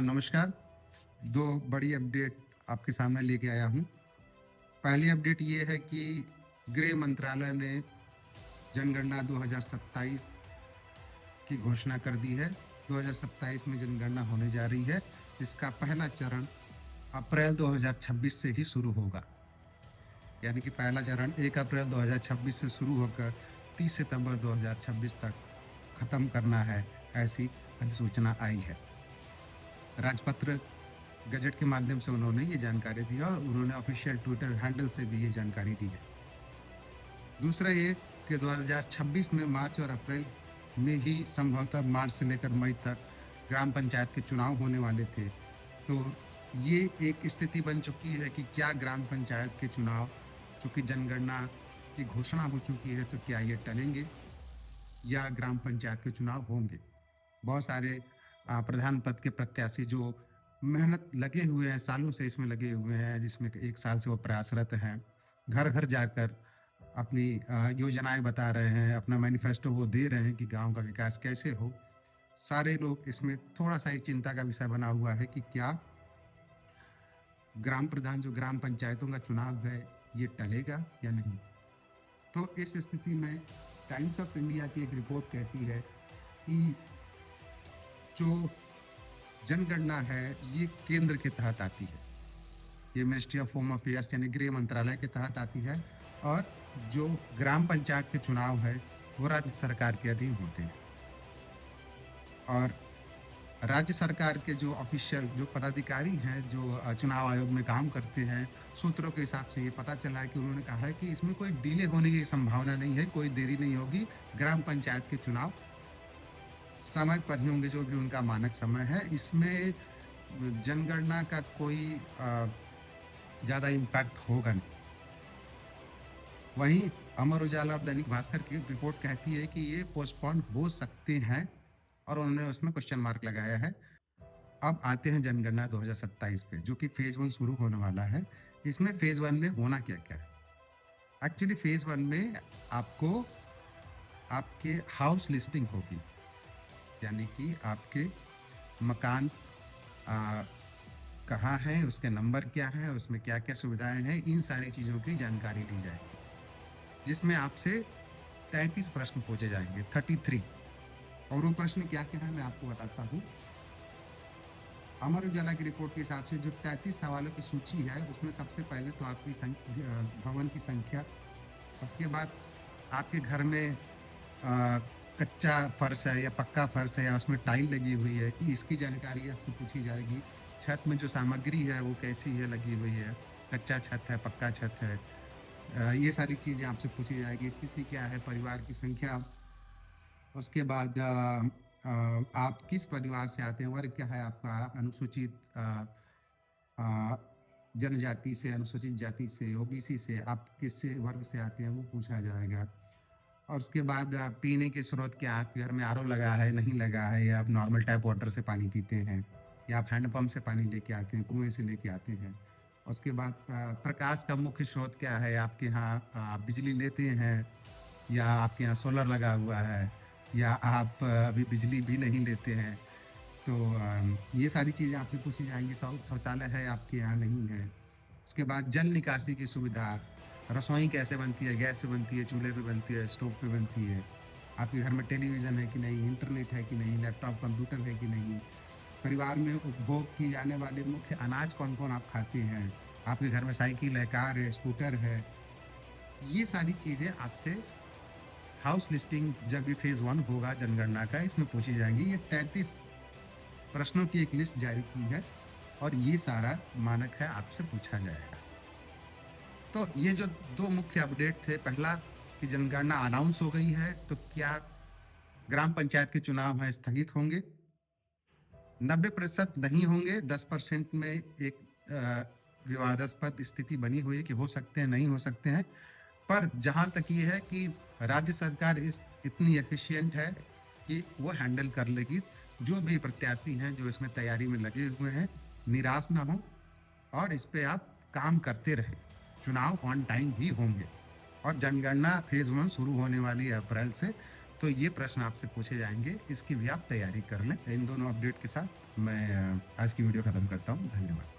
नमस्कार। 2 बड़ी अपडेट आपके सामने लेके आया हूँ। पहली अपडेट ये है कि गृह मंत्रालय ने जनगणना 2027 की घोषणा कर दी है। 2027 में जनगणना होने जा रही है, जिसका पहला चरण अप्रैल 2026 से ही शुरू होगा। यानी कि पहला चरण 1 अप्रैल 2026 से शुरू होकर 30 सितंबर 2026 तक खत्म करना है, ऐसी अधिसूचना आई है। राजपत्र गज़ट के माध्यम से उन्होंने ये जानकारी दी है और उन्होंने ऑफ़िशियल ट्विटर हैंडल से भी ये जानकारी दी है। दूसरा ये कि 2026 में मार्च और अप्रैल में ही संभवतः मार्च से लेकर मई तक ग्राम पंचायत के चुनाव होने वाले थे। तो ये एक स्थिति बन चुकी है कि क्या ग्राम पंचायत के चुनाव, चूँकि जनगणना की घोषणा हो चुकी है, तो क्या ये टलेंगे या ग्राम पंचायत के चुनाव होंगे? बहुत सारे प्रधान पद के प्रत्याशी जो मेहनत लगे हुए हैं, सालों से इसमें लगे हुए हैं, जिसमें 1 साल से वो प्रयासरत हैं। घर-घर जाकर अपनी योजनाएँ बता रहे हैं, अपना मैनिफेस्टो वो दे रहे हैं कि गाँव का विकास कैसे हो। सारे लोग इसमें थोड़ा-सा एक चिंता का विषय बना हुआ है कि क्या ग्राम प्रधान जो ग्राम पंचायतों का चुनाव है, ये टलेगा या नहीं? तो इस स्थिति में टाइम्स ऑफ इंडिया की एक रिपोर्ट कहती है कि जो जनगणना है, ये केंद्र के तहत आती है। ये मिनिस्ट्री ऑफ होम अफेयर्स यानी गृह मंत्रालय के तहत आती है और जो ग्राम पंचायत के चुनाव है, वो राज्य सरकार के अधीन होते हैं। और राज्य सरकार के जो ऑफिशियल जो पदाधिकारी हैं, जो चुनाव आयोग में काम करते हैं, सूत्रों के हिसाब से ये पता चला है कि उन्होंने कहा है कि इसमें कोई डिले होने की संभावना नहीं है, कोई देरी नहीं होगी। ग्राम पंचायत के चुनाव समय पर ही होंगे, जो भी उनका मानक समय है। इसमें जनगणना का कोई ज़्यादा इम्पैक्ट होगा नहीं। वहीं अमर उजाला और दैनिक भास्कर की रिपोर्ट कहती है कि ये पोस्टपोन हो सकते हैं और उन्होंने उसमें क्वेश्चन मार्क लगाया है। अब आते हैं जनगणना 2027 पे, जो कि फेज़ 1 शुरू होने वाला है। इसमें फेज़ 1 में होना क्या-क्या है? एक्चुअली फेज़ 1 में आपको आपके हाउस लिस्टिंग होगी, यानी कि आपके मकान अ, कहाँ है, उसके नंबर क्या है, उसमें क्या-क्या सुविधाएँ हैं, इन सारी चीज़ों की जानकारी ली जाएगी। जिसमें आपसे 33 प्रश्न पूछे जाएँगे, 33। और वो प्रश्न क्या-क्या है, मैं आपको बताता हूँ। अमर उजाला की रिपोर्ट के हिसाब से जो 33 सवालों की सूची है, उसमें सबसे पहले तो आपकी भवन की संख्या, उसके बाद आपके घर में कच्चा फर्श है या पक्का फर्श है या उसमें टाइल लगी हुई है, कि इसकी जानकारी आपसे पूछी जाएगी। छत में जो सामग्री है, वो कैसी है लगी हुई है, कच्चा छत है, पक्का छत है। ये सारी चीज़ें आपसे पूछी जाएगी। स्थिति क्या है, परिवार की संख्या, उसके बाद आप किस परिवार से आते हैं, वर्ग क्या है आपका, अनुसूचित अ, जनजाति से, अनुसूचित जाति से, ओबीसी से, आप किस वर्ग से आते हैं, वो पूछा जाएगा। और उसके बाद पीने के स्रोत क्या है, आपके घर में आरओ लगा है, नहीं लगा है, या आप नॉर्मल टैप वाटर से पानी पीते हैं, या आप हैंडपंप से पानी लेके आते हैं, कुएँ से लेके आते हैं। उसके बाद प्रकाश का मुख्य स्रोत क्या है, आपके यहाँ बिजली लेते हैं या आपके यहाँ सोलर लगा हुआ है, या आप अभी बिजली भी नहीं लेते हैं। तो ये सारी चीज़ें आपसे पूछी जाएँगी। शौचालय है आपके यहाँ, नहीं है। उसके बाद जल निकासी की सुविधा, रसोई कैसे बनती है, गैस से बनती है, चूल्हे पे बनती है, स्टोव पे बनती है। आपके घर में टेलीविज़न है कि नहीं, इंटरनेट है कि नहीं, लैपटॉप, कंप्यूटर है कि नहीं। परिवार में उपभोग किए जाने वाले मुख्य अनाज कौन-कौन आप खाते हैं। आपके घर में साइकिल है, कार है, स्कूटर है। ये सारी चीज़ें आपसे हाउस लिस्टिंग जब ये फेज़ 1 होगा जनगणना का, इसमें पूछी जाएँगी। ये 33 प्रश्नों की एक लिस्ट जारी की है और ये सारा मानक है, आपसे पूछा जाएगा। तो ये जो 2 मुख्य अपडेट थे, पहला कि जनगणना अनाउंस हो गई है, तो क्या ग्राम पंचायत के चुनाव हैं स्थगित होंगे? 90% नहीं होंगे, 10% में एक विवादास्पद स्थिति बनी हुई है कि हो सकते हैं, नहीं हो सकते हैं। पर जहाँ तक ये है कि राज्य सरकार इस इतनी एफिशिएंट है कि वो हैंडल कर लेगी। जो भी प्रत्याशी हैं, जो इसमें तैयारी में लगे हुए हैं, निराश ना हों और इस पे आप काम करते रहें। चुनाव ऑन टाइम ही होंगे और जनगणना फेज़ 1 शुरू होने वाली है अप्रैल से। तो ये प्रश्न आपसे पूछे जाएंगे, इसकी भी आप तैयारी कर लें। इन दोनों अपडेट के साथ मैं आज की वीडियो खत्म करता हूँ। धन्यवाद।